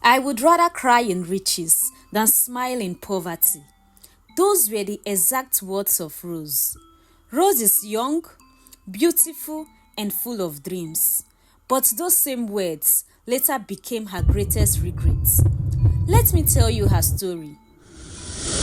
I would rather cry in riches than smile in poverty. Those were the exact words of Rose. Rose is young, beautiful, and full of dreams. But those same words later became her greatest regrets. Let me tell you her story.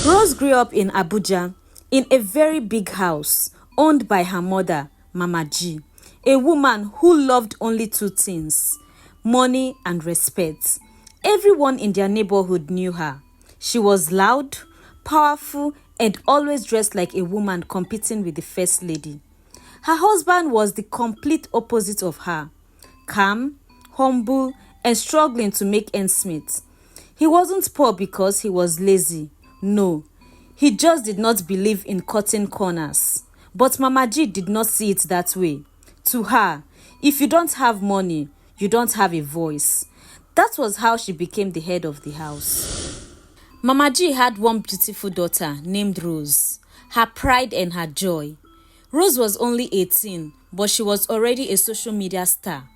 Rose grew up in Abuja in a very big house owned by her mother, Mama G, a woman who loved only two things: money and respect. Everyone in their neighborhood knew her. She was loud, powerful, and always dressed like a woman competing with the first lady. Her husband was the complete opposite of her: calm, humble, and struggling to make ends meet. He wasn't poor because he was lazy. No, he just did not believe in cutting corners. But Mama G did not see it that way. To her, if you don't have money, you don't have a voice. That was how she became the head of the house. Mama G had one beautiful daughter named Rose, her pride and her joy. Rose was only 18, but she was already a social media star.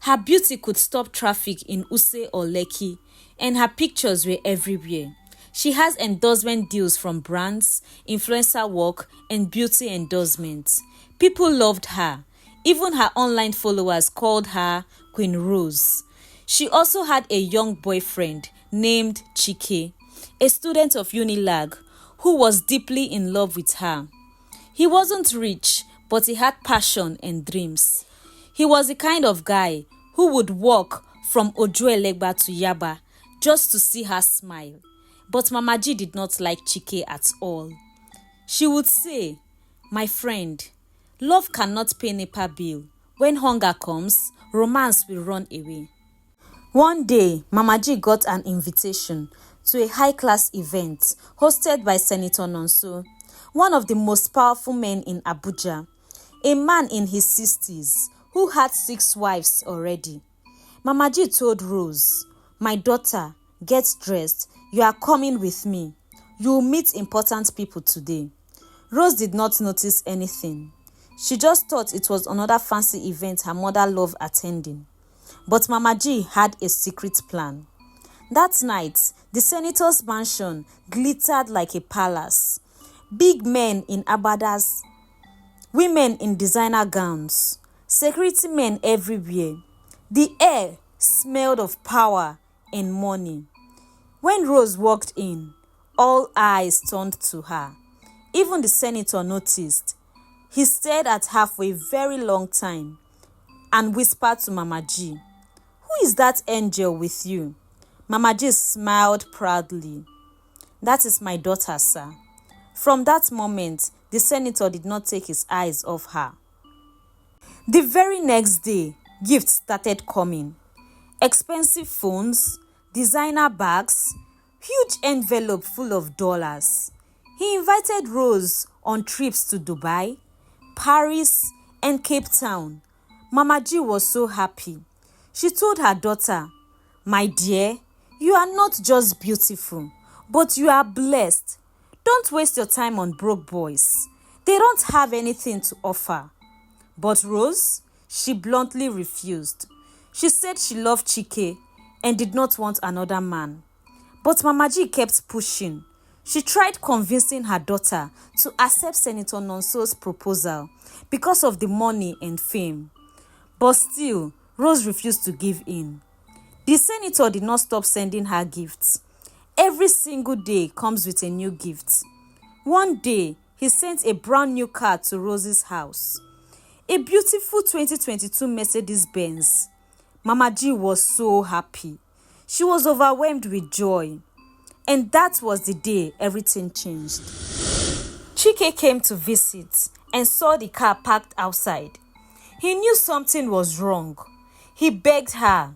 Her beauty could stop traffic in Use or Lekki, and her pictures were everywhere. She has endorsement deals from brands, influencer work, and beauty endorsements. People loved her. Even her online followers called her Queen Rose. She also had a young boyfriend named Chike, a student of Unilag, who was deeply in love with her. He wasn't rich, but he had passion and dreams. He was the kind of guy who would walk from Ojuelegba to Yaba just to see her smile. But Mama G did not like Chike at all. She would say, "My friend, love cannot pay NEPA bill. When hunger comes, romance will run away." One day, Mama G got an invitation to a high-class event hosted by Senator Nonso, one of the most powerful men in Abuja, a man in his 60s who had 6 wives already. Mama G told Rose, "My daughter, get dressed. You are coming with me. You will meet important people today." Rose did not notice anything. She just thought it was another fancy event her mother loved attending. But Mama G had a secret plan. That night, the senator's mansion glittered like a palace. Big men in abadas, women in designer gowns, security men everywhere. The air smelled of power and money. When Rose walked in, all eyes turned to her. Even the senator noticed. He stared at her for a very long time and whispered to Mama G, "Who is that angel with you?" Mama G smiled proudly. "That is my daughter, sir." From that moment, the senator did not take his eyes off her. The very next day, gifts started coming. Expensive phones, designer bags, huge envelope full of dollars. He invited Rose on trips to Dubai, Paris, and Cape Town. Mama G was so happy. She told her daughter, "My dear, you are not just beautiful, but you are blessed. Don't waste your time on broke boys. They don't have anything to offer." But Rose, she bluntly refused. She said she loved Chike and did not want another man. But Mama G kept pushing. She tried convincing her daughter to accept Senator Nonso's proposal because of the money and fame. But still, Rose refused to give in. The senator did not stop sending her gifts. Every single day comes with a new gift. One day, he sent a brand new car to Rose's house. A beautiful 2022 Mercedes-Benz. Mama G was so happy. She was overwhelmed with joy. And that was the day everything changed. Chike came to visit and saw the car parked outside. He knew something was wrong. He begged her,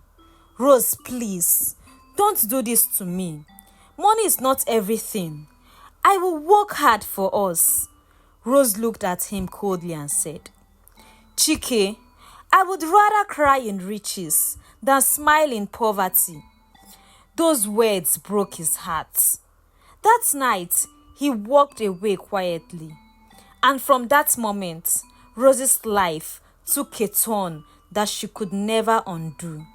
"Rose, please, don't do this to me. Money is not everything. I will work hard for us." Rose looked at him coldly and said, "Chike, I would rather cry in riches than smile in poverty." Those words broke his heart. That night, he walked away quietly. And from that moment, Rose's life took a turn that she could never undo.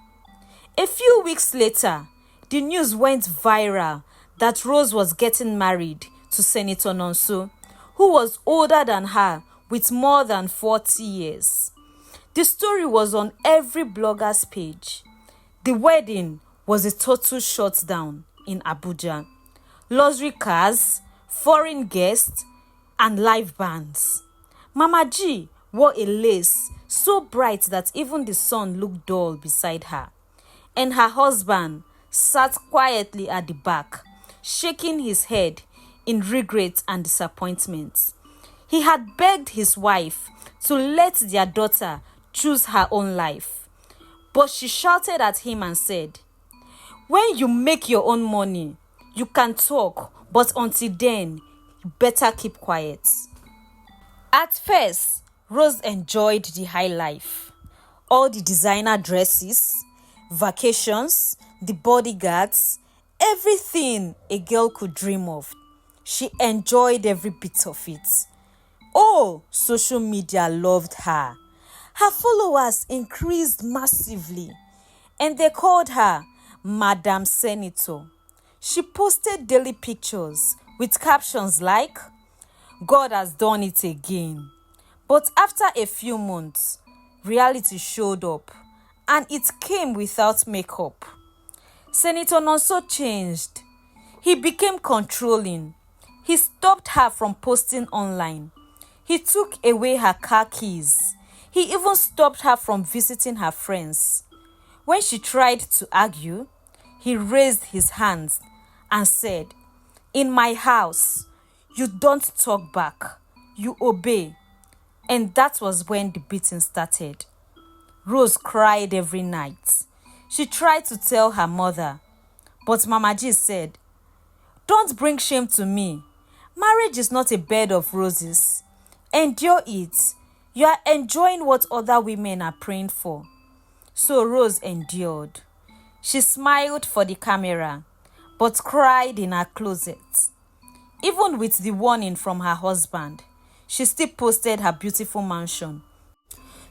A few weeks later, the news went viral that Rose was getting married to Senator Nonso, who was older than her with more than 40 years. The story was on every blogger's page. The wedding was a total shutdown in Abuja. Luxury cars, foreign guests, and live bands. Mama G wore a lace so bright that even the sun looked dull beside her. And her husband sat quietly at the back, shaking his head in regret and disappointment. He had begged his wife to let their daughter choose her own life. But she shouted at him and said, "When you make your own money, you can talk, but until then, you better keep quiet." At first, Rose enjoyed the high life. All the designer dresses, vacations, the bodyguards, everything a girl could dream of. She enjoyed every bit of it. Oh, social media loved her. Her followers increased massively, and they called her Madam Senator. She posted daily pictures with captions like, "God has done it again." But after a few months, reality showed up, and it came without makeup. Senator Nonso changed. He became controlling. He stopped her from posting online. He took away her car keys. He even stopped her from visiting her friends. When she tried to argue, he raised his hands and said, "In my house, you don't talk back, you obey." And that was when the beating started. Rose cried every night. She tried to tell her mother, but Mama G said, "Don't bring shame to me. Marriage is not a bed of roses. Endure it. You are enjoying what other women are praying for." So Rose endured. She smiled for the camera, but cried in her closet. Even with the warning from her husband, she still posted her beautiful mansion.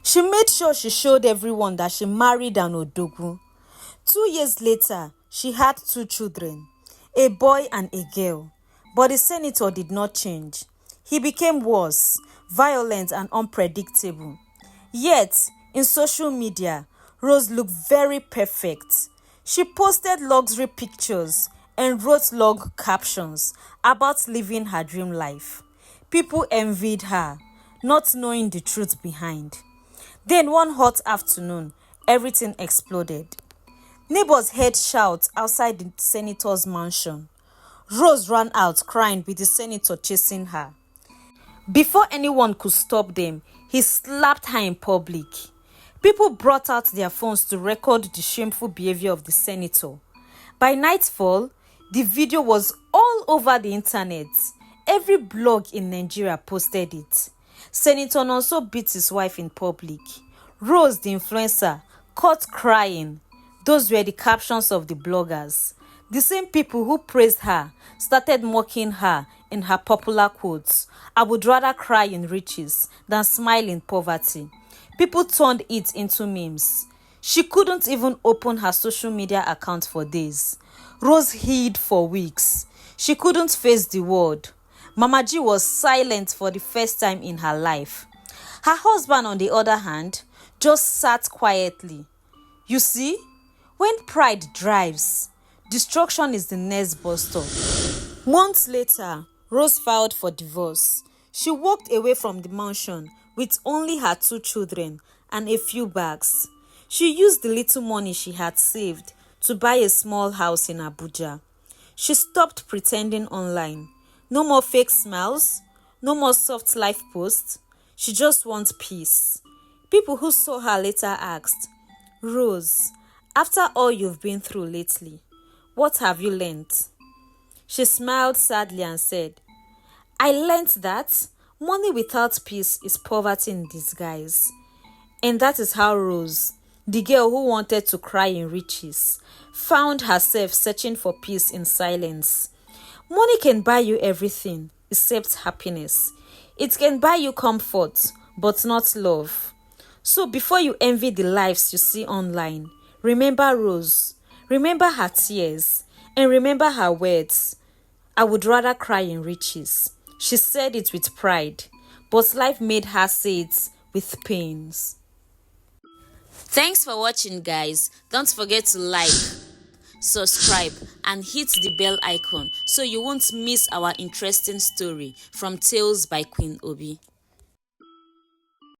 She made sure she showed everyone that she married an Odogu. 2 years later, she had 2 children, a boy and a girl. But the senator did not change. He became worse, violent and unpredictable. Yet, in social media, Rose looked very perfect. She posted luxury pictures and wrote long captions about living her dream life. People envied her, not knowing the truth behind. Then one hot afternoon, everything exploded. Neighbors heard shouts outside the senator's mansion. Rose ran out crying with the senator chasing her. Before anyone could stop them, he slapped her in public. People brought out their phones to record the shameful behavior of the senator. By nightfall, the video was all over the internet. Every blog in Nigeria posted it. Senator Nonso beat his wife in public. Rose, the influencer, caught crying. Those were the captions of the bloggers. The same people who praised her started mocking her in her popular quotes. "I would rather cry in riches than smile in poverty." People turned it into memes. She couldn't even open her social media account for days. Rose hid for weeks. She couldn't face the world. Mama G was silent for the first time in her life. Her husband, on the other hand, just sat quietly. You see, when pride drives, destruction is the next bus stop. Months later, Rose filed for divorce. She walked away from the mansion with only her 2 children and a few bags. She used the little money she had saved to buy a small house in Abuja. She stopped pretending online. No more fake smiles, no more soft life posts. She just wants peace. People who saw her later asked, "Rose, after all you've been through lately, what have you learnt?" She smiled sadly and said, "I learnt that money without peace is poverty in disguise." And that is how Rose, the girl who wanted to cry in riches, found herself searching for peace in silence. Money can buy you everything except happiness. It can buy you comfort, but not love. So before you envy the lives you see online, remember Rose. Remember her tears and remember her words. I would rather cry in riches. She said it with pride, but life made her say it with pains. Thanks for watching, guys. Don't forget to like, subscribe, and hit the bell icon so you won't miss our interesting story from Tales by Queen Obi.